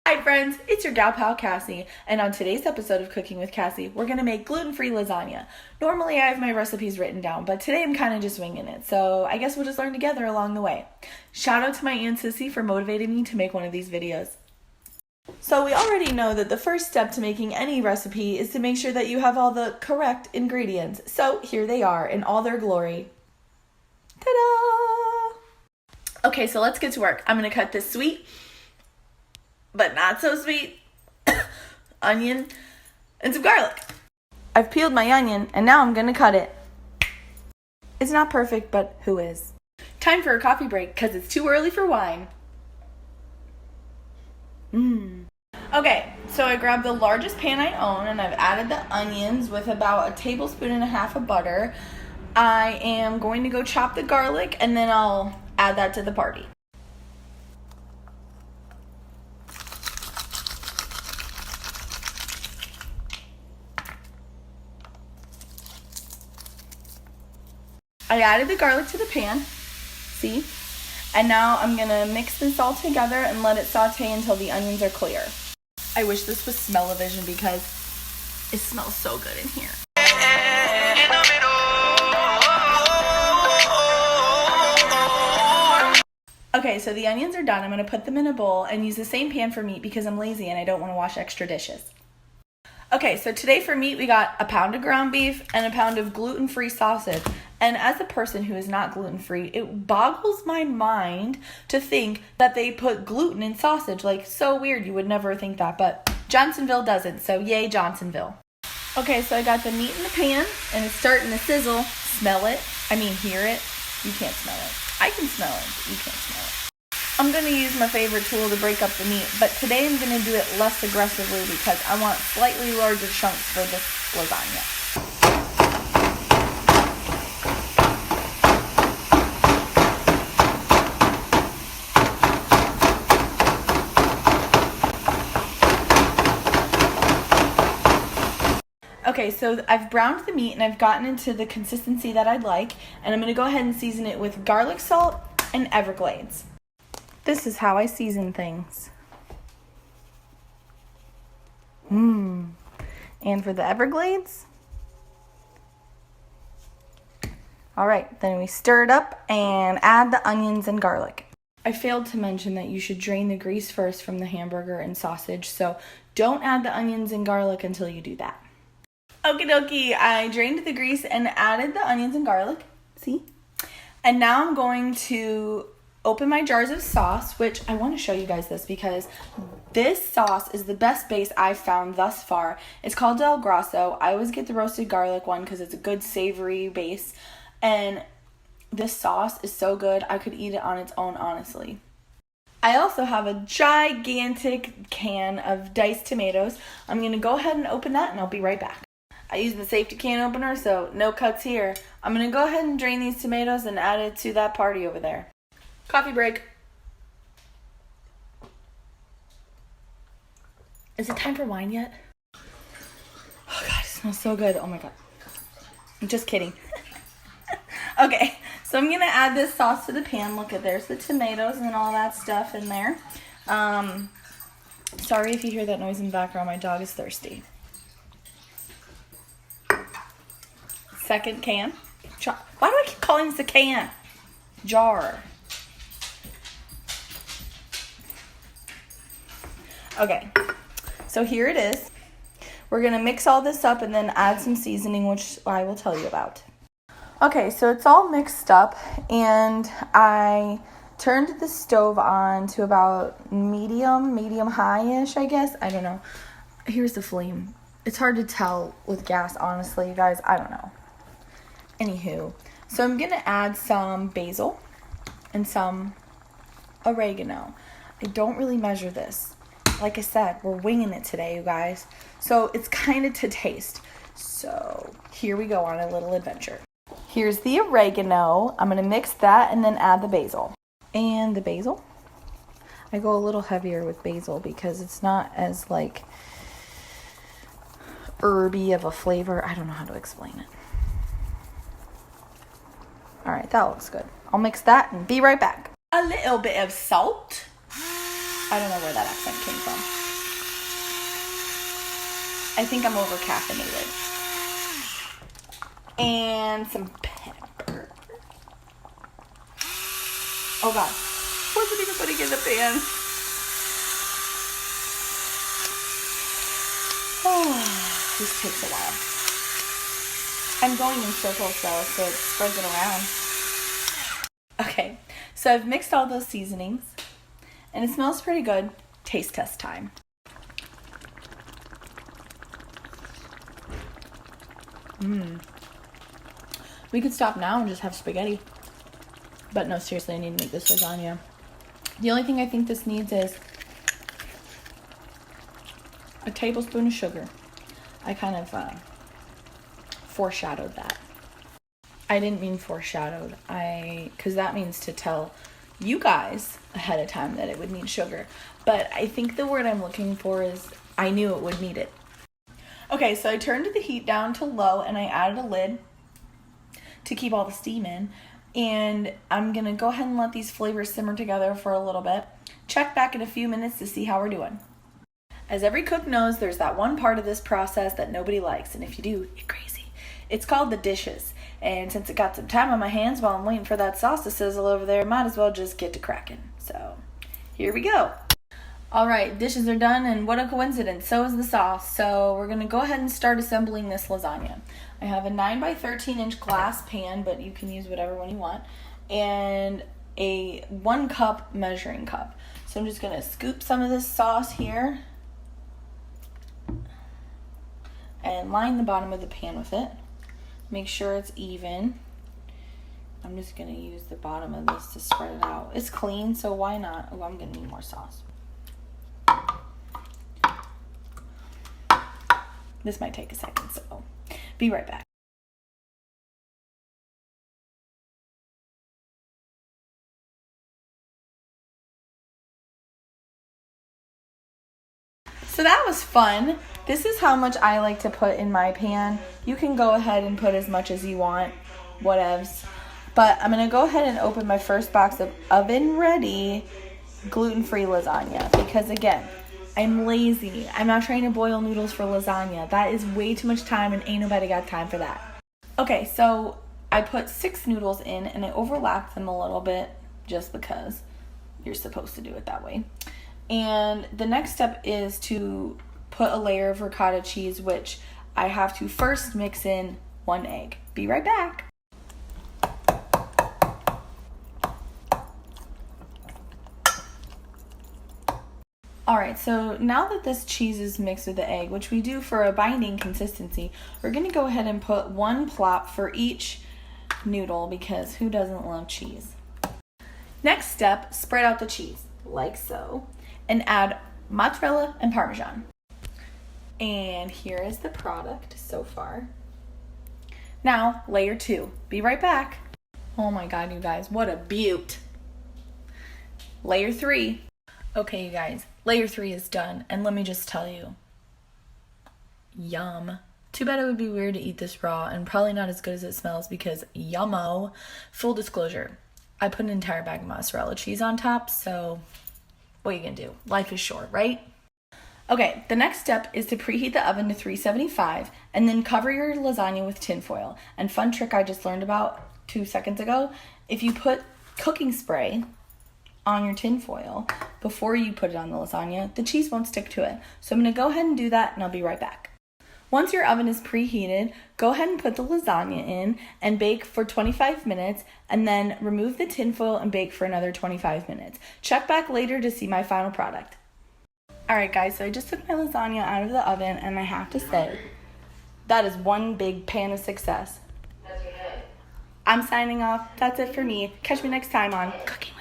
Hi friends, it's your gal pal Cassie, and on today's episode of Cooking with Cassie, we're going to make gluten-free lasagna. Normally I have my recipes written down, but today I'm kind of just winging it, so I guess we'll just learn together along the way. Shout out to my Aunt Sissy for motivating me to make one of these videos. So we already know that the first step to making any recipe is to make sure that you have all the correct ingredients. So here they are in all their glory. Ta-da! Okay, so let's get to work. I'm going to cut this sweet, but not so sweet, onion, and some garlic. I've peeled my onion, and now I'm gonna cut it. It's not perfect, but who is? Time for a coffee break, because it's too early for wine. Okay, so I grabbed the largest pan I own, and I've added the onions with about 1.5 tablespoons of butter. I am going to go chop the garlic, and then I'll add that to the party. I added the garlic to the pan, see? And now I'm gonna mix this all together and let it saute until the onions are clear. I wish this was smell-o-vision because it smells so good in here. Okay, so the onions are done. I'm gonna put them in a bowl and use the same pan for meat because I'm lazy and I don't wanna wash extra dishes. Okay, so today for meat, we got 1 pound of ground beef and 1 pound of gluten-free sausage. And as a person who is not gluten-free, it boggles my mind to think that they put gluten in sausage. Like, so weird, you would never think that, but Johnsonville doesn't, so yay Johnsonville. Okay, so I got the meat in the pan, and it's starting to sizzle. Smell it. I mean, hear it. You can't smell it. I can smell it, but you can't smell it. I'm going to use my favorite tool to break up the meat, but today I'm going to do it less aggressively because I want slightly larger chunks for this lasagna. Okay, so I've browned the meat and I've gotten into the consistency that I'd like, and I'm going to go ahead and season it with garlic salt and Everglades. This is how I season things. And for the Everglades, all right, then we stir it up and add the onions and garlic. I failed to mention that you should drain the grease first from the hamburger and sausage, so don't add the onions and garlic until you do that. Okie dokie, I drained the grease and added the onions and garlic, see? And now I'm going to open my jars of sauce, which I want to show you guys this because this sauce is the best base I've found thus far. It's called Del Grosso. I always get the roasted garlic one because it's a good savory base. And this sauce is so good, I could eat it on its own, honestly. I also have a gigantic can of diced tomatoes. I'm going to go ahead and open that and I'll be right back. I use the safety can opener, so no cuts here. I'm going to go ahead and drain these tomatoes and add it to that party over there. Coffee break. Is it time for wine yet? Oh God, it smells so good. Oh my God. I'm just kidding. Okay, so I'm gonna add this sauce to the pan. Look at, there's the tomatoes and all that stuff in there. Sorry if you hear that noise in the background. My dog is thirsty. Second can. Why do I keep calling this a can? Jar. Okay, so here it is. We're gonna mix all this up and then add some seasoning, which I will tell you about. Okay, so it's all mixed up and I turned the stove on to about medium high-ish, I guess. I don't know. Here's the flame. It's hard to tell with gas, honestly, you guys. I don't know. Anywho, so I'm gonna add some basil and some oregano. I don't really measure this. Like I said, we're winging it today, you guys. So it's kind of to taste. So here we go on a little adventure. Here's the oregano. I'm going to mix that and then add the basil. And the basil. I go a little heavier with basil because it's not as like herby of a flavor. I don't know how to explain it. All right, that looks good. I'll mix that and be right back. A little bit of salt. I don't know where that accent came from. I think I'm over caffeinated. And some pepper. Oh God, wasn't even putting in the pan. Oh, this takes a while. I'm going in circles though, so it spreads it around. Okay, so I've mixed all those seasonings, and it smells pretty good. Taste test time. We could stop now and just have spaghetti. But no, seriously, I need to make this lasagna. The only thing I think this needs is a tablespoon of sugar. I kind of foreshadowed that. I didn't mean foreshadowed. Because that means to tell you guys ahead of time that it would need sugar. But I think the word I'm looking for is I knew it would need it. Okay, so I turned the heat down to low and I added a lid to keep all the steam in. And I'm going to go ahead and let these flavors simmer together for a little bit. Check back in a few minutes to see how we're doing. As every cook knows, there's that one part of this process that nobody likes. And if you do, you're crazy. It's called the dishes. And since I got some time on my hands while I'm waiting for that sauce to sizzle over there, might as well just get to cracking. So, here we go. Alright, dishes are done, and what a coincidence, so is the sauce. So we're going to go ahead and start assembling this lasagna. I have a 9 by 13 inch glass pan, but you can use whatever one you want, and a 1 cup measuring cup. So I'm just going to scoop some of this sauce here and line the bottom of the pan with it. Make sure it's even. I'm just going to use the bottom of this to spread it out. It's clean, so why not? Oh, I'm going to need more sauce. This might take a second, so be right back. So that was fun. This is how much I like to put in my pan. You can go ahead and put as much as you want, whatevs. But I'm going to go ahead and open my first box of oven-ready gluten-free lasagna because, again, I'm lazy. I'm not trying to boil noodles for lasagna. That is way too much time and ain't nobody got time for that. Okay, so I put 6 noodles in and I overlapped them a little bit just because you're supposed to do it that way. And the next step is to put a layer of ricotta cheese, which I have to first mix in 1 egg. Be right back. Alright, so now that this cheese is mixed with the egg, which we do for a binding consistency, we're going to go ahead and put 1 plop for each noodle because who doesn't love cheese? Next step, spread out the cheese, like so, and add mozzarella and Parmesan. And here is the product so far. Now, layer 2. Be right back. Oh my God, you guys, what a beaut. Layer 3. Okay, you guys, layer 3 is done, and let me just tell you, yum. Too bad it would be weird to eat this raw, and probably not as good as it smells because yummo. Full disclosure, I put an entire bag of mozzarella cheese on top, so what are you gonna do? Life is short, right? Okay, the next step is to preheat the oven to 375, and then cover your lasagna with tin foil. And fun trick I just learned about 2 seconds ago, if you put cooking spray on your tin foil before you put it on the lasagna, the cheese won't stick to it. So I'm going to go ahead and do that, and I'll be right back. Once your oven is preheated, go ahead and put the lasagna in and bake for 25 minutes, and then remove the tin foil and bake for another 25 minutes. Check back later to see my final product. Alright guys, so I just took my lasagna out of the oven, and I have to say, that is one big pan of success. I'm signing off. That's it for me. Catch me next time on Cooking.